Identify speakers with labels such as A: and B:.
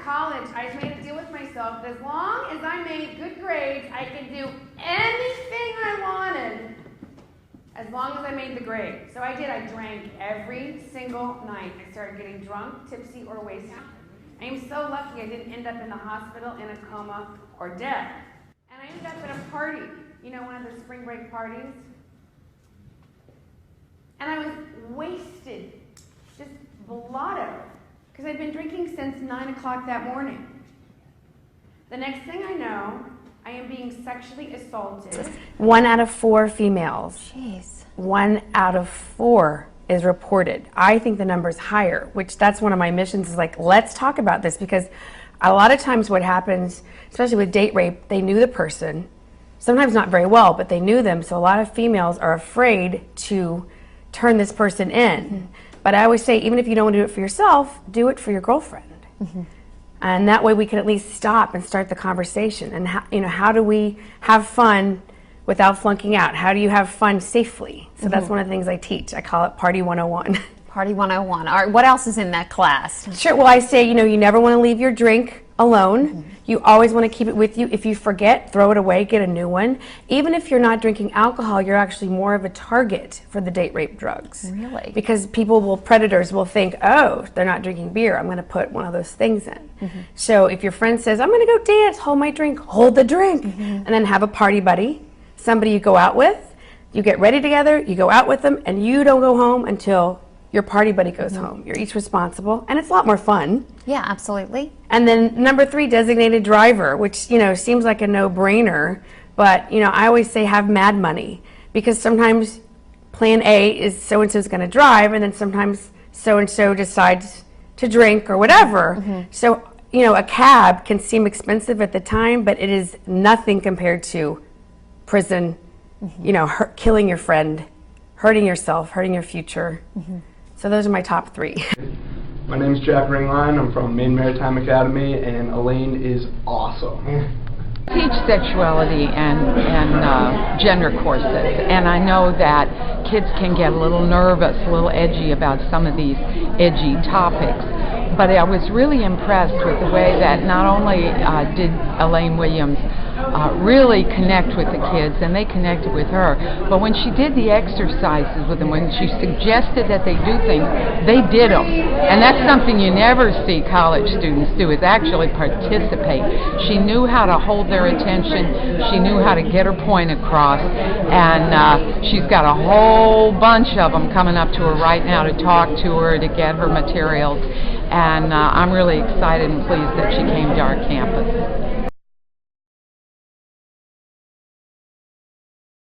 A: college, I just made a deal with myself that as long as I made good grades, I could do anything I wanted as long as I made the grade. So I did. I drank every single night. I started getting drunk, tipsy, or wasted. I am so lucky I didn't end up in the hospital in a coma or dead. And I ended up at a party, you know, one of the spring break parties. And I was wasted, just blotto, because I'd been drinking since 9 o'clock that morning. The next thing I know, I am being sexually assaulted.
B: 1 out of 4 females.
C: Jeez.
B: 1 out of 4 is reported. I think the number's higher, which that's one of my missions is like, let's talk about this, because a lot of times what happens, especially with date rape, they knew the person, sometimes not very well, but they knew them, so a lot of females are afraid to turn this person in. Mm-hmm. But I always say, even if you don't do it for yourself, do it for your girlfriend. Mm-hmm. And that way we can at least stop and start the conversation. And how do we have fun without flunking out? How do you have fun safely? So that's one of the things I teach. I call it Party 101.
C: Party 101. All right, what else is in that class?
B: Sure, well I say, you never want to leave your drink alone. You always want to keep it with you. If you forget, throw it away, get a new one. Even if you're not drinking alcohol, you're actually more of a target for the date rape drugs.
C: Really?
B: Because predators will think, oh, they're not drinking beer, I'm going to put one of those things in. So if your friend says, I'm going to go dance, hold my drink, hold the drink, and then have a party buddy, somebody you go out with, you get ready together, you go out with them, and you don't go home until your party buddy goes home. You're each responsible, and it's a lot more fun.
C: Yeah, absolutely.
B: And then number 3, designated driver, which seems like a no-brainer, but I always say have mad money, because sometimes plan A is so-and-so's going to drive, and then sometimes so-and-so decides to drink or whatever. So a cab can seem expensive at the time, but it is nothing compared to prison, killing your friend, hurting yourself, hurting your future. So those are my top 3.
D: My name is Jack Ringline. I'm from Maine Maritime Academy, and Elaine is awesome.
E: Teach sexuality and gender courses, and I know that kids can get a little nervous, a little edgy about some of these edgy topics. But I was really impressed with the way that not only did Elaine Williams really connect with the kids, and they connected with her, but when she did the exercises with them, when she suggested that they do things, they did them. And that's something you never see college students do, is actually participate. She knew how to hold their attention, she knew how to get her point across, and she's got a whole bunch of them coming up to her right now to talk to her, to get her materials, and I'm really excited and pleased that she came to our campus.